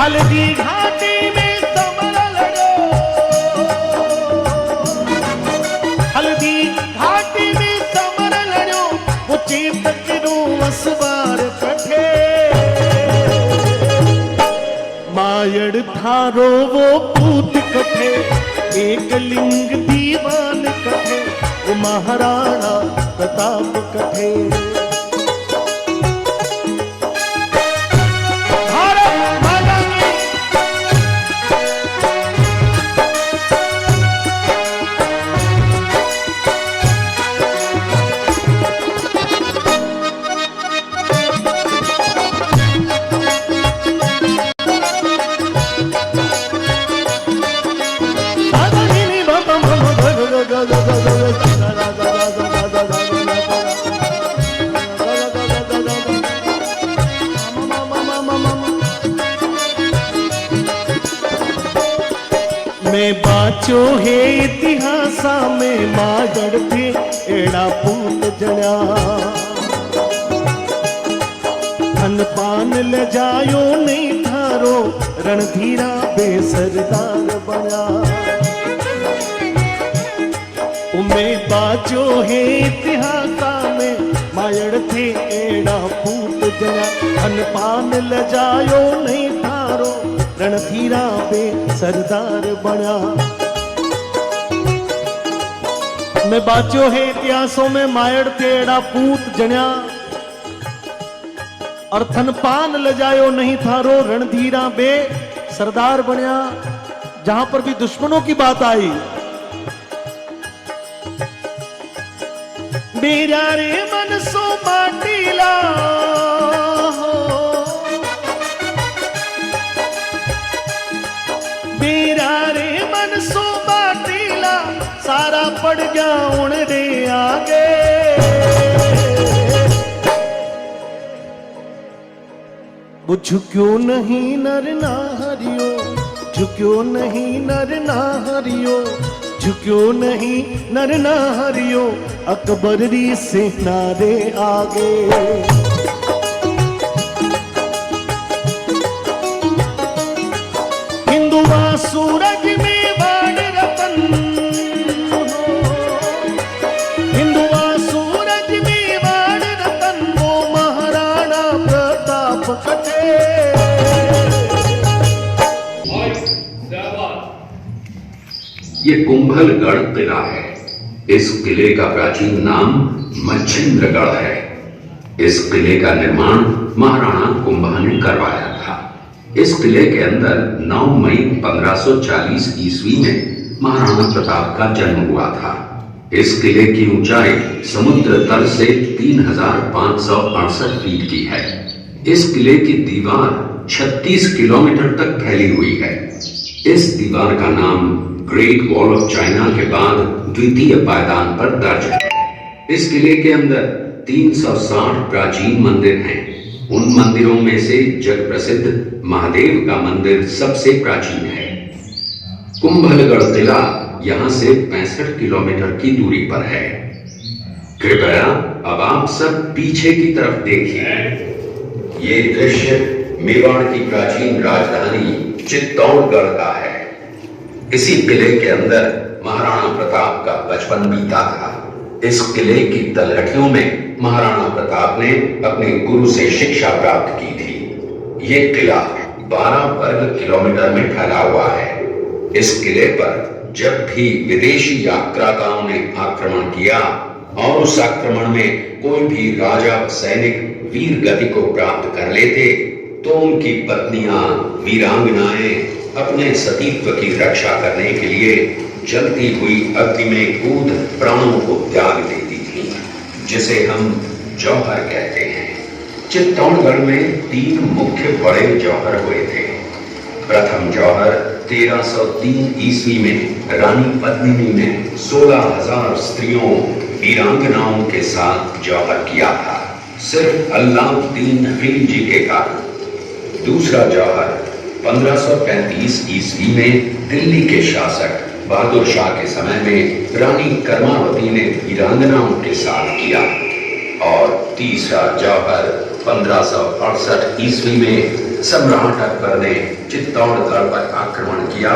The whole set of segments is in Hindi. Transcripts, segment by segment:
हल्दी घाटी में समर लड़ो, हल्दी घाटी में समर लड़ो, वो चेतक रो असवार कठे, मायड़ थारो वो पूत कठे, एक लिंग दीवान कठे, वो महाराणा प्रताप कठे। मैं बाचो है इतिहासा में मागड़ थे एड़ा पूत जड़ा, धन पान ले जायो नहीं थारो, रणधीरा बेसरदार बना। मैं बाचो है इतिहासा में मायड़ थे एड़ा पूत जड़ा, धन पान ले जायो नहीं थारो, रणधीरा पे सरदार बना। मैं बाचो है इतिहासों में मायड़ तेड़ा पूत जन्या, और थन पान ले जायो नहीं थारो, रणधीरा बे सरदार बन्या। जहां पर भी दुश्मनों की बात आई, मेरा रे मन सो माटीला, मेरा रे मन सो बाटीला, सारा पड़ गया उन रे आगे। वो झुक्यो नहीं नर नाहरियो, झुक्यो नहीं नर नाहरियो, झुक्यो नहीं नर नाहरियो, अकबर री सेना रे आगे। हिंदुआ सूरज में बाण रतन, हिंदुआ सूरज में बाण रतन, वो महाराणा प्रताप कटे। ये कुंभलगढ़ किला है। इस किले का प्राचीन नाम मच्छिंद्रगढ़ है। इस किले का निर्माण महाराणा कुंभा ने करवाया था। इस किले के अंदर 9 मई 1540 ईस्वी में महाराणा प्रताप का जन्म हुआ था। इस किले की ऊंचाई समुद्र तल से 3568 फीट की है। इस किले की दीवार 36 किलोमीटर तक फैली हुई है। इस दीवार का नाम ग्रेट वॉल ऑफ चाइना के बाद द्वितीय पायदान पर दर्ज है। इस किले के अंदर 360 प्राचीन मंदिर हैं। उन मंदिरों में से जग प्रसिद्ध महादेव का मंदिर सबसे प्राचीन है। कुंभलगढ़ किला यहाँ से 65 किलोमीटर की दूरी पर है। कृपया अब आप सब पीछे की तरफ देखिए। ये दृश्य मेवाड़ की प्राचीन राजधानी चित्तौड़गढ़ का है। इसी किले के अंदर महाराणा प्रताप का बचपन बीता था। इस किले की तलहटियों में महाराणा प्रताप ने अपने गुरु से शिक्षा प्राप्त की थी। ये किला 12 वर्ग किलोमीटर में फैला हुआ है। इस किले पर जब भी विदेशी आक्रांताओं ने आक्रमण किया और उस आक्रमण में कोई भी राजा सैनिक वीर गति को प्राप्त कर लेते, तो उनकी पत्नियां वीरांगनाएं अपने सतीत्व की रक्षा करने के लिए जलती हुई अग्नि में कूद प्राणों को त्याग देती थी, जिसे हम जौहर कहते हैं। चित्तौड़गढ़ में 3 मुख्य बड़े जौहर हुए थे। प्रथम जौहर 1303 ईस्वी में रानी पद्मिनी ने 16,000 स्त्रियों वीरांगनाओं के साथ जौहर किया था, सिर्फ अल्लाउद्दीन खिलजी के कारण। दूसरा जौहर 1535 ईस्वी में दिल्ली के शासक बहादुर शाह के समय में रानी कर्मावती ने वीरांगनाओं के साथ किया। और तीसरा जौहर 1568 ईस्वी में सम्राट अकबर ने चित्तौड़गढ़ पर आक्रमण किया,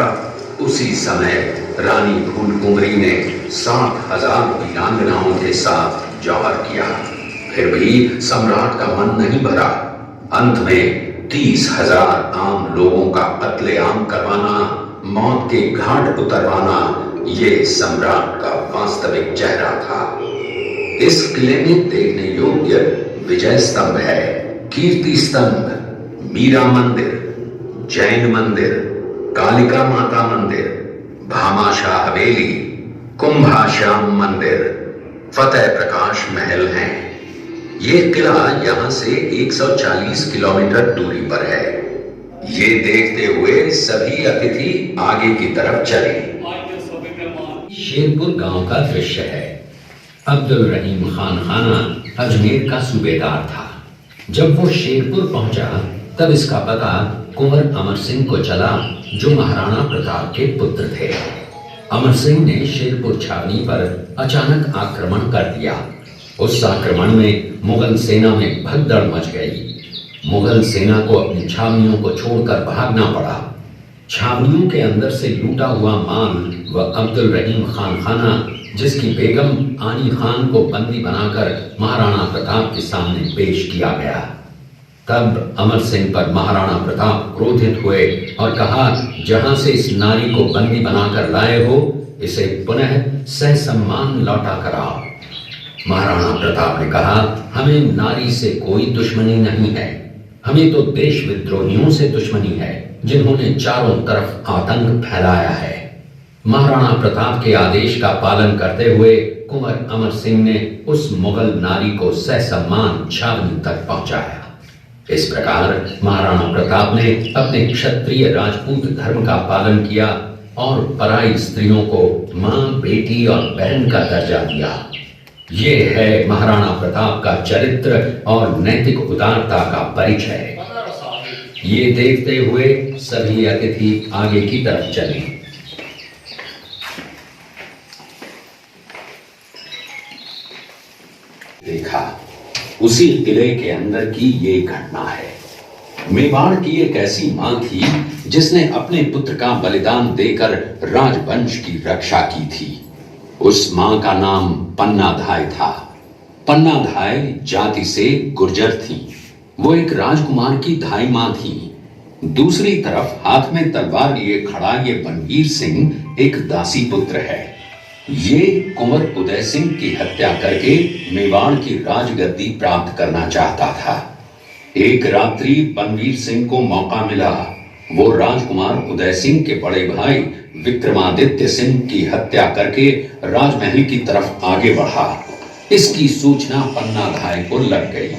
उसी समय रानी फूलकुंवरी ने 60,000 वीरांगनाओं के साथ जौहर किया। फिर भी सम्राट का मन नहीं भरा। अंत में 30,000 आम लोगों का कत्लेआम करवाना, मौत के घाट उतरवाना, ये सम्राट का वास्तविक चेहरा था। इस किले में देखने योग्य विजय स्तंभ है, कीर्ति स्तंभ, मीरा मंदिर, जैन मंदिर, कालिका माता मंदिर, भामाशाह हवेली, कुंभाश्याम मंदिर, फतेह प्रकाश महल हैं। ये किला यहां से 140 किलोमीटर दूरी पर है। ये देखते हुए सभी अतिथि आगे की तरफ चले। शेरपुर गांव का दृश्य है। अब्दुल रहीम खान खाना अजमेर का सूबेदार था। जब वो शेरपुर पहुंचा तब इसका पता कुंवर अमर सिंह को चला, जो महाराणा प्रताप के पुत्र थे। अमर सिंह ने शेरपुर छावनी पर अचानक आक्रमण कर दिया। उस आक्रमण में मुगल सेना में भगदड़ मच गई। मुगल सेना को अपनी छावनियों को छोड़कर भागना पड़ा। छावनियों के अंदर से लूटा हुआ माल व अब्दुल रहीम खान खाना, जिसकी बेगम आनी खान को बंदी बनाकर महाराणा प्रताप के सामने पेश किया गया। तब अमर सिंह पर महाराणा प्रताप क्रोधित हुए और कहा, जहां से इस नारी को बंदी बनाकर लाए हो, इसे पुनः ससम्मान लौटा कर आओ। महाराणा प्रताप ने कहा, हमें नारी से कोई दुश्मनी नहीं है, हमें तो देश विद्रोहियों से दुश्मनी है, जिन्होंने चारों तरफ आतंक फैलाया है। महाराणा प्रताप के आदेश का पालन करते हुए कुंवर अमर सिंह ने उस मुगल नारी को ससम्मान छावनी तक पहुंचाया। इस प्रकार महाराणा प्रताप ने अपने क्षत्रिय राजपूत धर्म का पालन किया और पराई स्त्रियों को मां, बेटी और बहन का दर्जा दिया। ये है महाराणा प्रताप का चरित्र और नैतिक उदारता का परिचय। ये देखते हुए सभी अतिथि आगे की तरफ चले। देखा, उसी किले के अंदर की ये घटना है। मेवाड़ की एक ऐसी मां थी जिसने अपने पुत्र का बलिदान देकर राजवंश की रक्षा की थी। उस मां का नाम पन्नाधाय था। पन्नाधाय जाति से गुर्जर थी। वो एक राजकुमार की धाई मां थी। दूसरी तरफ हाथ में तलवार लिए खड़ा ये बनवीर सिंह एक दासी पुत्र है। ये कुंवर उदय सिंह की हत्या करके मेवाड़ की राजगद्दी प्राप्त करना चाहता था। एक रात्रि बनवीर सिंह को मौका मिला। वो राजकुमार उदय सिंह के बड़े भाई विक्रमादित्य सिंह की हत्या करके राजमहल की तरफ आगे बढ़ा। इसकी सूचना पन्नाधाय को लग गई।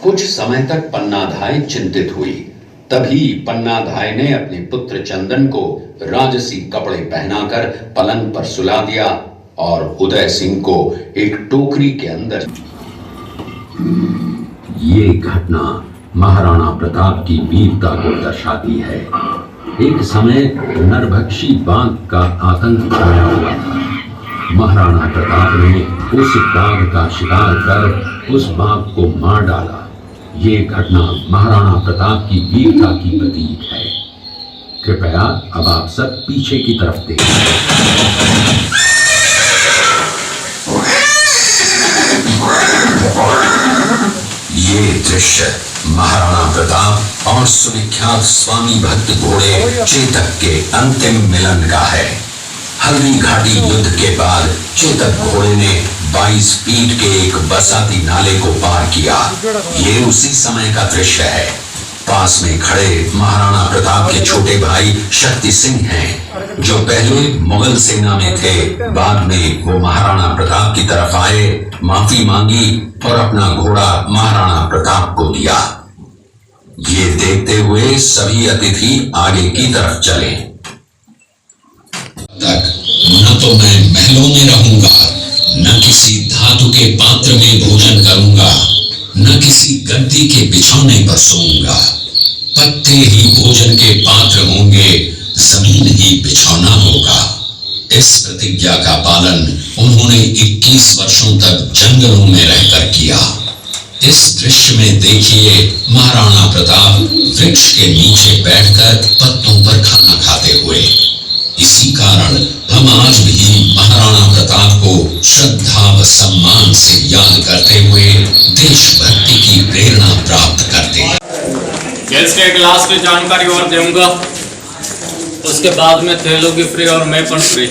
कुछ समय तक पन्नाधाय चिंतित हुई। तभी पन्नाधाय ने अपने पुत्र चंदन को राजसी कपड़े पहनाकर पलंग पर सुला दिया और उदय सिंह को एक टोकरी के अंदर। ये घटना महाराणा प्रताप की वीरता को दर्शाती है। एक समय नरभक्षी बाघ का आतंक छाया हुआ था। महाराणा प्रताप ने उस बाघ का शिकार कर उस बाघ को मार डाला। ये घटना महाराणा प्रताप की वीरता की प्रतीक है। कृपया अब आप सब पीछे की तरफ देखें। ये दृश्य महाराणा प्रताप और सुविख्यात स्वामी भक्त घोड़े चेतक के अंतिम मिलन का है। हल्दी घाटी युद्ध के बाद चेतक घोड़े ने 22 फीट के एक बरसाती नाले को पार किया। ये उसी समय का दृश्य है। पास में खड़े महाराणा प्रताप के छोटे भाई शक्ति सिंह हैं, जो पहले मुगल सेना में थे। बाद में वो महाराणा प्रताप की तरफ आए, माफी मांगी और अपना घोड़ा महाराणा प्रताप को दिया। ये देखते हुए सभी अतिथि आगे की तरफ चले। तक न तो मैं महलों में रहूंगा, न किसी धातु के पात्र में भोजन करूंगा, न किसी गद्दी के बिछौने पर सोऊंगा। पत्ते ही भोजन के पात्र होंगे, जमीन ही बिछौना होगा। इस प्रतिज्ञा का पालन उन्होंने 21 वर्षों तक जंगलों में रहकर किया। इस दृश्य में देखिए महाराणा प्रताप वृक्ष के नीचे बैठकर पत्तों पर खाना खाते हुए। इसी कारण हम आज भी महाराणा प्रताप को श्रद्धा व सम्मान से याद करते हुए देशभक्ति की प्रेरणा प्राप्त करते हैं। गेस्ट के क्लास की जानकारी और दूंगा, उसके बाद में तेलुगु फ्री और मैं पण फ्री।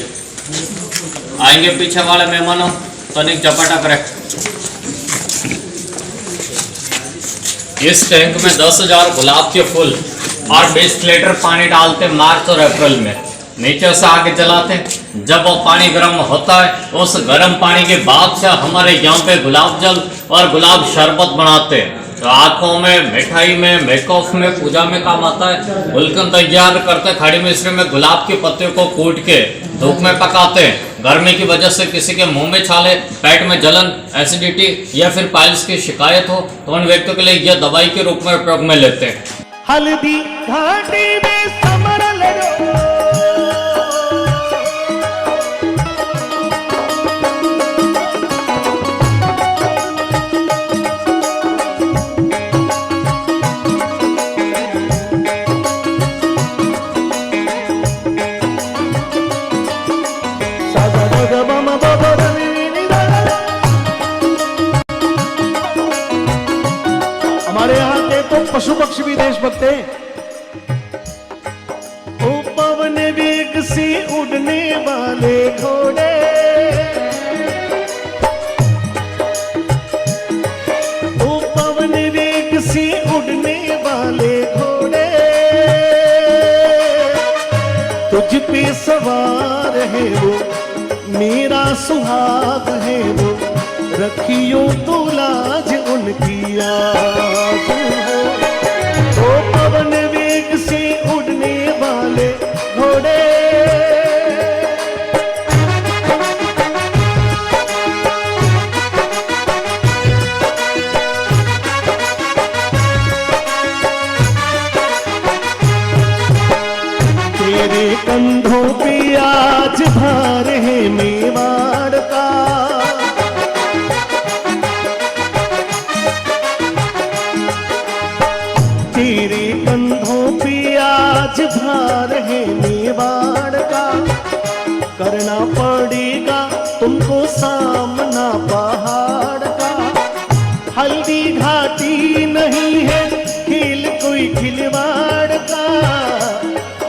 आएंगे पीछे वाले मेहमानों, तनिक चपाटा करें। इस टैंक में 10,000 गुलाब के फूल और 20 लीटर पानी डालते मार्च और अप्रैल में। नीचे से आगे जलाते, जब वो पानी गर्म होता है उस गर्म पानी के बाद से हमारे यहाँ पे गुलाब जल और गुलाब शरबत बनाते हैं। तो आँखों में, मिठाई में, मेकअप में, पूजा में काम आता है। गुलकंद तैयार करते, खड़ी मिश्री में गुलाब के पत्ते को कूट के धूप में पकाते हैं। गर्मी की वजह से किसी के मुंह में छाले, पेट में जलन, एसिडिटी या फिर पाइल्स की शिकायत हो तो उन व्यक्तियों के लिए यह दवाई के रूप में उपयोग में लेते हैं। हल्दी घाटी में समरल रो, हमारे यहाँ के तो पशु पक्षी भी देशभक्त हैं। ओ पवन वेग से उड़ने वाले घोड़े, ओ पवन वेग से उड़ने वाले घोड़े, तुझ पे सवार है वो मेरा सुहाग है वो, रखियो तो लाज उनकी आज हो। तो पवन वेग से उड़ने वाले घोड़े, तेरे कंधों पे आज भार है मेवाड़ का, तेरे कंधों पे आज भार है मेवाड़ का। करना पड़ेगा तुमको सामना पहाड़ का। हल्दी घाटी नहीं है खेल कोई खिलवाड़ का,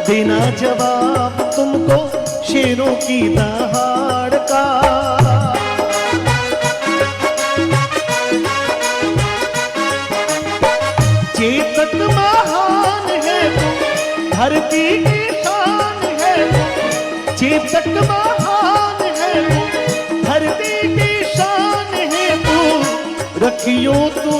देना जवाब तुमको शेरों की दहाड़ का। चेतक महान है तू, धरती की शान है तू। चेतक महान है तू, धरती की शान है तू, रखियो तू